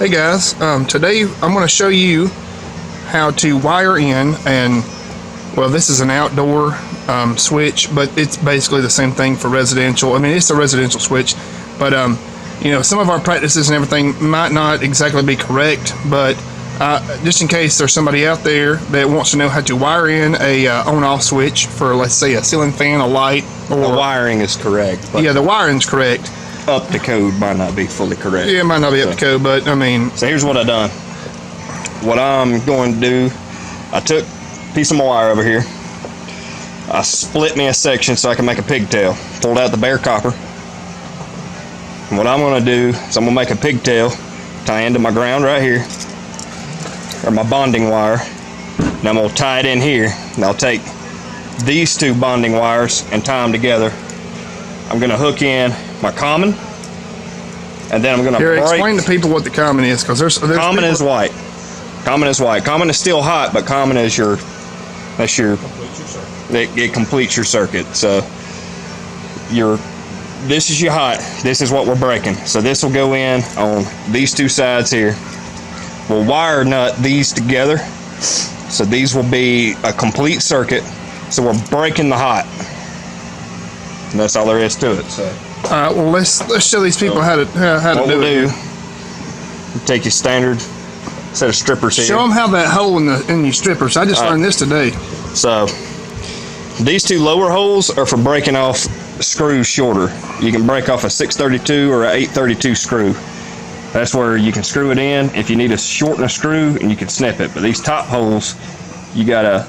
Hey guys, today I'm going to show you how to wire in well, this is an outdoor switch, but it's basically the same thing for residential. I mean, it's a residential switch, but you know, some of our practices and everything might not exactly be correct, but just in case there's somebody out there that wants to know how to wire in a on-off switch for, let's say, a ceiling fan, a light, or the wiring is correct. Yeah, the wiring's correct. Up to code might not be fully correct. Yeah, it might not be up to code, but I mean. So here's what I done. What I'm going to do, I took a piece of my wire over here. I split me a section so I can make a pigtail. Pulled out the bare copper. And what I'm going to do is I'm going to make a pigtail, tie into my ground right here, or my bonding wire. And I'm going to tie it in here. And I'll take these two bonding wires and tie them together. I'm going to hook in my common, and then I'm going to break. Explain to people what the common is, because there's common is white. Common is white. Common is still hot, but common is it completes your circuit. So this is your hot. This is what we're breaking. So this will go in on these two sides here. We'll wire nut these together, so these will be a complete circuit. So we're breaking the hot, and that's all there is to it. So. All right. Well, let's show these people how to do it. You take your standard set of strippers here. Show them how that hole in your strippers. I just learned this today. So these two lower holes are for breaking off screws shorter. You can break off a 632 or a 832 screw. That's where you can screw it in if you need to shorten a screw, and you can snip it. But these top holes, you got a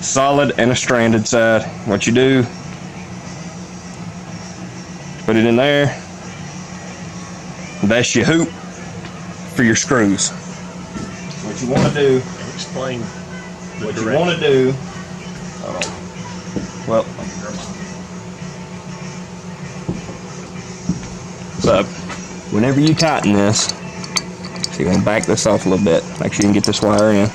solid and a stranded side. What you do, put it in there. That's your hoop for your screws. What you want to do, explain what you want to do, well, so whenever you tighten this, so you're going to back this off a little bit, make sure you can get this wire in.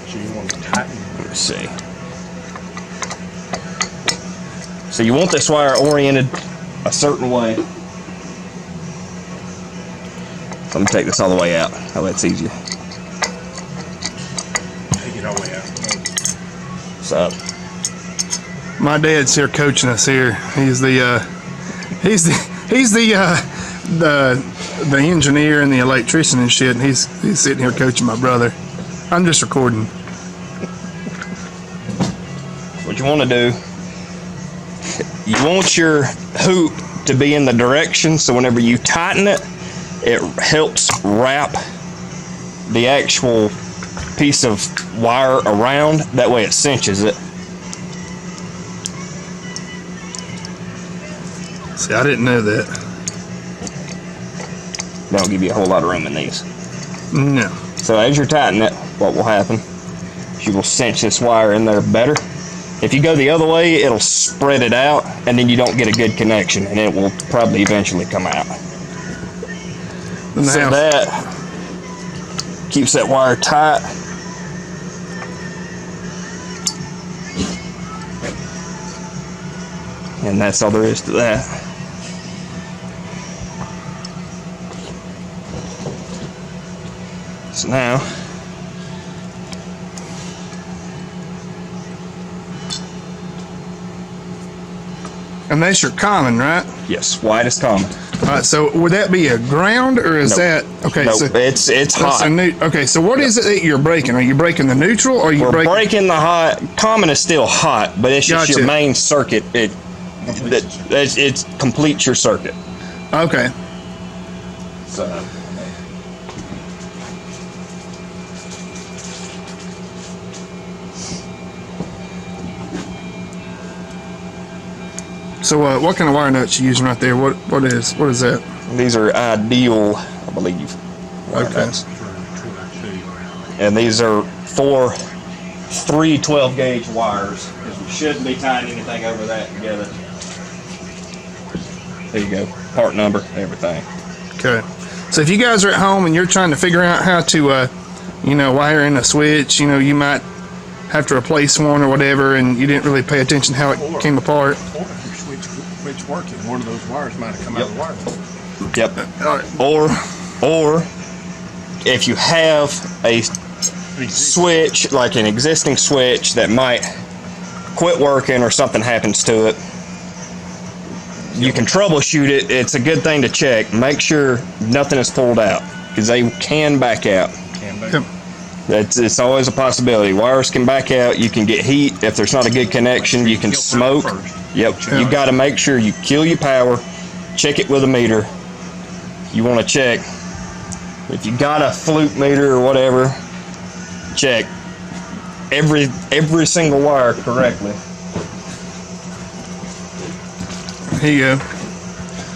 So you want to tighten. Let's see. So you want this wire oriented a certain way. So I'm going to take this all the way out. That way it's easier. Take it all the way out. So My dad's here coaching us here. He's the engineer and the electrician and shit, and he's sitting here coaching my brother. I'm just recording. what you want to do, you want your hoop to be in the direction, so whenever you tighten it, it helps wrap the actual piece of wire around. That way it cinches it. See, I didn't know that. That'll give you a whole lot of room in these. No. So as you're tightening it, what will happen is you will cinch this wire in there better. If you go the other way, it'll spread it out, and then you don't get a good connection, and it will probably eventually come out. So that keeps that wire tight. And that's all there is to that. So now, and that's your common, right? yes, white is common. All right. So would that be a ground, or is that okay? No, so it's hot. Okay. So what is it that you're breaking? Are you breaking the neutral, or are you We're breaking the hot? Common is still hot, but it's just your main circuit. It completes your circuit. Okay. So. So what kind of wire nuts you using right there? What is that? These are Ideal, I believe. Okay. And these are 3 12-gauge wires, because we shouldn't be tying anything over that together. There you go. Part number, everything. Okay. So if you guys are at home and you're trying to figure out how to, wire in a switch, you might have to replace one or whatever, and you didn't really pay attention how it came apart. Which switch working, one of those wires might have come out of the wire. Yep. All right. Or if you have a switch, like an existing switch that might quit working or something happens to it, you can troubleshoot it. It's a good thing to check. Make sure nothing is pulled out because they can back out. Yep. It's always a possibility. Wires can back out. You can get heat. If there's not a good connection, you can Kill smoke. power first. Yep. Yeah. You got to make sure you kill your power. Check it with a meter. You want to check. If you got a fluke meter or whatever, check every single wire correctly. Here you go.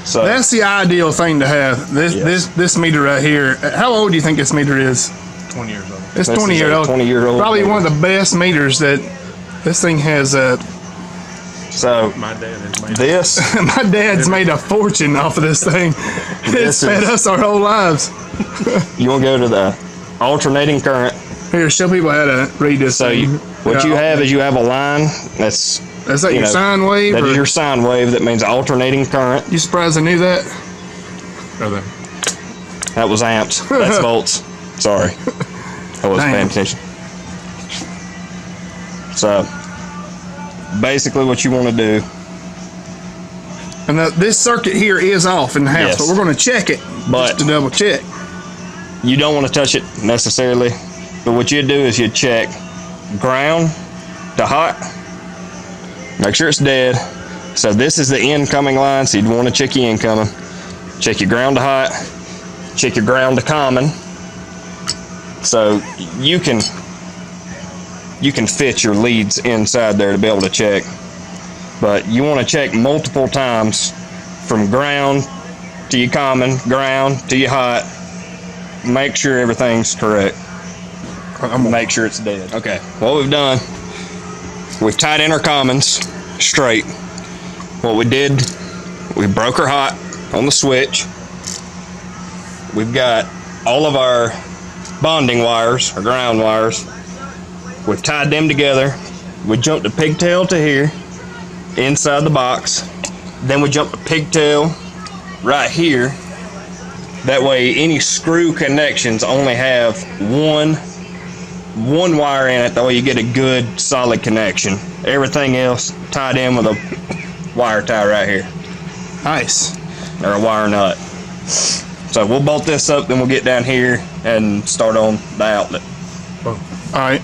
So That's the ideal thing to have. This meter right here. How old do you think this meter is? 20 years old. It's This 20 is year a old. 20-year-old Probably meter. one of the best meters that this thing has. so My dad has made this My dad's made a fortune off of this thing. It's This fed is- us our whole lives. you want to go to the alternating current. Here, show people how to read this. So thing. what you Yeah. have is you have a line that's Is that you your know, sine wave? that or- is your sine wave. That means alternating current. You surprised I knew that? That was amps. That's volts. Sorry, I wasn't paying Damn. attention. So basically, what you want to do, And this circuit here is off in the house, Yes. but we're going to check it But- just to double check. you don't want to touch it necessarily, but what you do is you check ground to hot. Make sure it's dead. So this is the incoming line, so you'd want to check your incoming. Check your ground to hot. Check your ground to common. So you can fit your leads inside there to be able to check. But you want to check multiple times from ground to your common, ground to your hot. Make sure everything's correct. Make sure it's dead. Okay, what we've done, we've tied in our commons straight. What we did, we broke our hot on the switch. We've got all of our bonding wires, our ground wires. We've tied them together. We jumped a pigtail to here, inside the box. Then we jumped a pigtail right here. That way, any screw connections only have one wire in it. That way, you get a good, solid connection. Everything else tied in with a wire tie right here, Nice. or a wire nut. So we'll bolt this up, then we'll get down here and start on the outlet. All right.